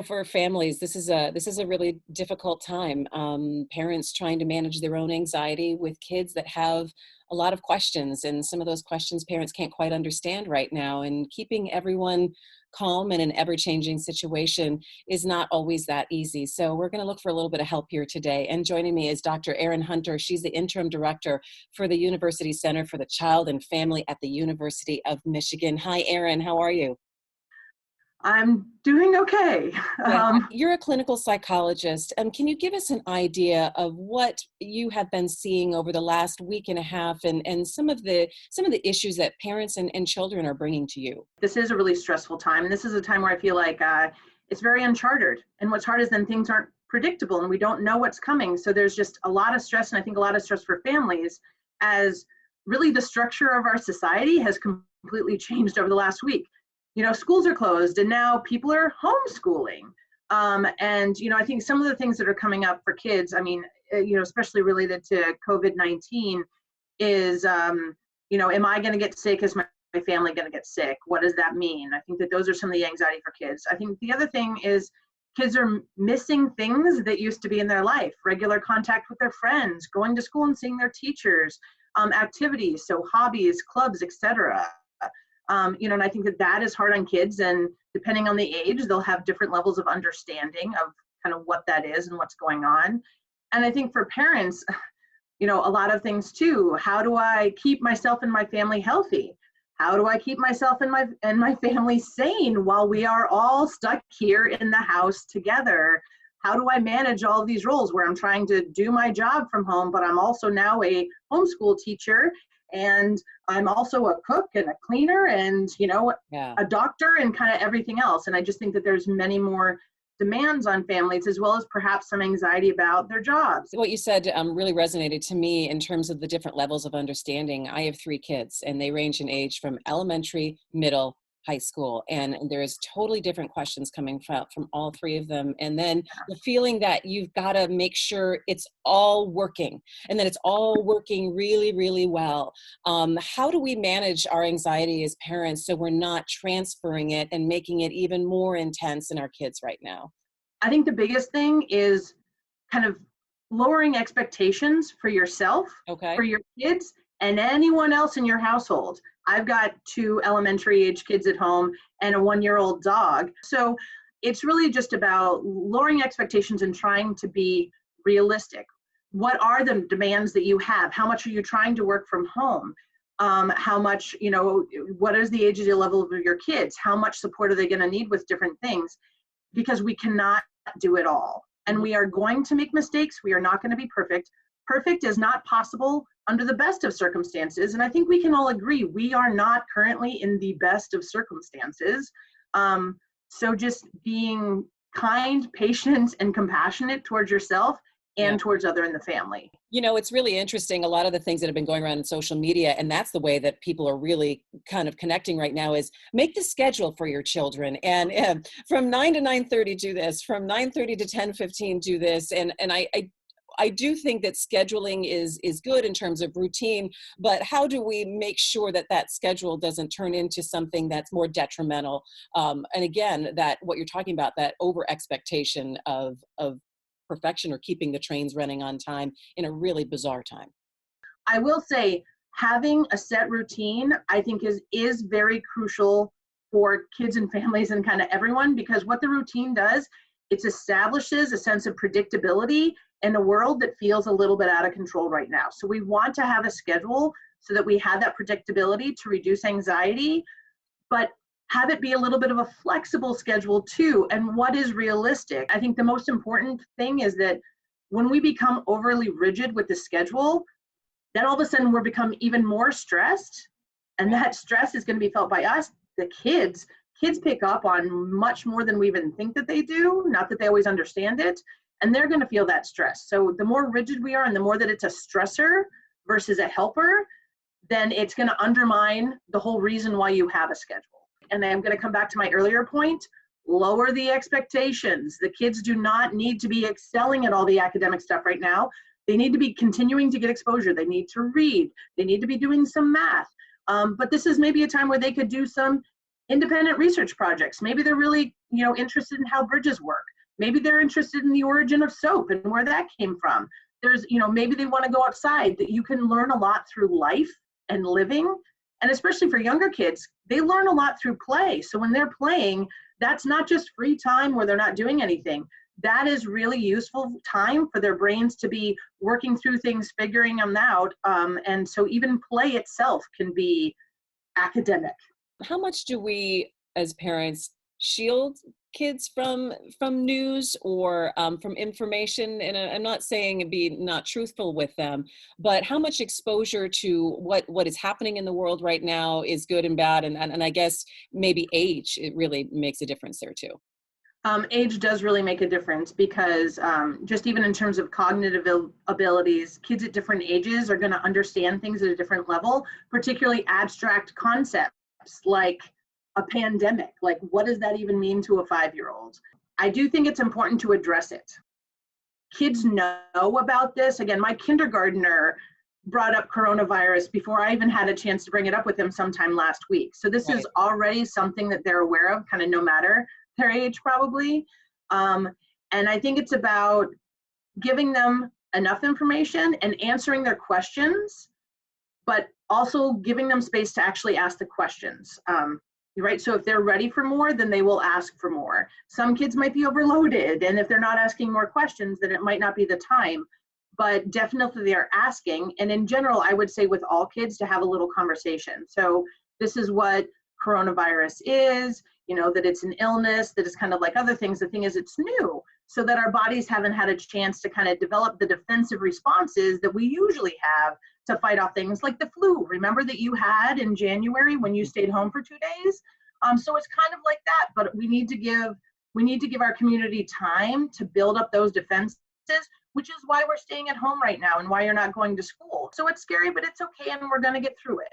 For families, this is a really difficult time. Parents trying to manage their own anxiety with kids that have a lot of questions, and some of those questions parents can't quite understand right now. And keeping everyone calm in an ever-changing situation is not always that easy. So we're going to look for a little bit of help here today. And joining me is Dr. Erin Hunter. She's the interim director for the University Center for the Child and Family at the University of Michigan. Hi, Erin. How are you? I'm doing okay. Yeah, Um, you're a clinical psychologist. Can you give us an idea of what you have been seeing over the last week and a half, and some of the issues that parents and children are bringing to you? this is a really stressful time. This is a time where I feel like it's very uncharted. And what's hard is then things aren't predictable and we don't know what's coming. So there's just a lot of stress, and I think a lot of stress for families as really the structure of our society has completely changed over the last week. Schools are closed and now people are homeschooling. I think some of the things that are coming up for kids, especially related to COVID-19 is, am I going to get sick? Is my family going to get sick? What does that mean? I think that those are some of the anxiety for kids. I think the other thing is kids are missing things that used to be in their life, regular contact with their friends, going to school and seeing their teachers, activities, so hobbies, clubs, etc. And I think that that is hard on kids, and depending on the age, they'll have different levels of understanding of kind of what that is and what's going on. And I think for parents, a lot of things too. How do I keep myself and my family healthy? How do I keep myself and my family sane while we are all stuck here in the house together? How do I manage all of these roles where I'm trying to do my job from home, but I'm also now a homeschool teacher, and I'm also a cook and a cleaner and, Yeah. a doctor and kind of everything else. And I just think that there's many more demands on families, as well as perhaps some anxiety about their jobs. What you said really resonated to me in terms of the different levels of understanding. I have three kids, and they range in age from elementary, middle, high school, and there's totally different questions coming from all three of them. And then the feeling that you've got to make sure it's all working, and that it's all working really, really well. How do we manage our anxiety as parents so we're not transferring it and making it even more intense in our kids right now? I think the biggest thing is kind of lowering expectations for yourself, Okay. for your kids, and anyone else in your household. I've got two elementary age kids at home and a 1-year-old dog. So it's really just about lowering expectations and trying to be realistic. What are the demands that you have? How much are you trying to work from home? How much, what is the age of the level of your kids? How much support are they going to need with different things? Because we cannot do it all. And we are going to make mistakes. We are not going to be perfect. Perfect is not possible under the best of circumstances. And I think we can all agree we are not currently in the best of circumstances. So just being kind, patient, and compassionate towards yourself Yeah. and towards other in the family. It's really interesting. A lot of the things that have been going around in social media, and that's the way that people are really kind of connecting right now, is make the schedule for your children. And from 9 to 9:30, do this. From 9:30 to 10:15, do this. And I do think that scheduling is good in terms of routine, but how do we make sure that that schedule doesn't turn into something that's more detrimental? And again, that what you're talking about, that over expectation of perfection or keeping the trains running on time in a really bizarre time. I will say having a set routine, I think is very crucial for kids and families and kind of everyone, because what the routine does, it establishes a sense of predictability in a world that feels a little bit out of control right now. So we want to have a schedule so that we have that predictability to reduce anxiety, but have it be a little bit of a flexible schedule too. And what is realistic? I think the most important thing is that when we become overly rigid with the schedule, then all of a sudden we're become even more stressed. And that stress is going to be felt by us, the kids. Kids pick up on much more than we even think that they do, not that they always understand it. And they're going to feel that stress. So the more rigid we are and the more that it's a stressor versus a helper, then it's going to undermine the whole reason why you have a schedule. And I'm going to come back to my earlier point, lower the expectations. The kids do not need to be excelling at all the academic stuff right now. They need to be continuing to get exposure. They need to read. They need to be doing some math. But this is maybe a time where they could do some independent research projects. Maybe they're really, interested in how bridges work. Maybe they're interested in the origin of soap and where that came from. There's, maybe they want to go outside. That you can learn a lot through life and living. And especially for younger kids, they learn a lot through play. So when they're playing, that's not just free time where they're not doing anything. That is really useful time for their brains to be working through things, figuring them out. And so even play itself can be academic. How much do we as parents shield kids from news or from information? And I'm not saying be not truthful with them, but how much exposure to what is happening in the world right now is good and bad? And I guess maybe age, it really makes a difference there too. Age does really make a difference because just even in terms of cognitive abilities, kids at different ages are going to understand things at a different level, particularly abstract concepts like a pandemic. Like, what does that even mean to a 5-year-old? I do think it's important to address it. Kids know about this. Again, my kindergartner brought up coronavirus before I even had a chance to bring it up with him sometime last week. So this is already something that they're aware of, kind of no matter their age probably. And I think it's about giving them enough information and answering their questions, but also giving them space to actually ask the questions. Right? So if they're ready for more, then they will ask for more. Some kids might be overloaded, and if they're not asking more questions, then it might not be the time. But definitely they're asking. And in general, I would say with all kids to have a little conversation. So this is what coronavirus is, that it's an illness, that it's kind of like other things. The thing is, it's new, so that our bodies haven't had a chance to kind of develop the defensive responses that we usually have to fight off things like the flu. Remember that you had in January when you stayed home for 2 days? So it's kind of like that, but we need to give our community time to build up those defenses, which is why we're staying at home right now and why you're not going to school. So it's scary, but it's okay, and we're going to get through it.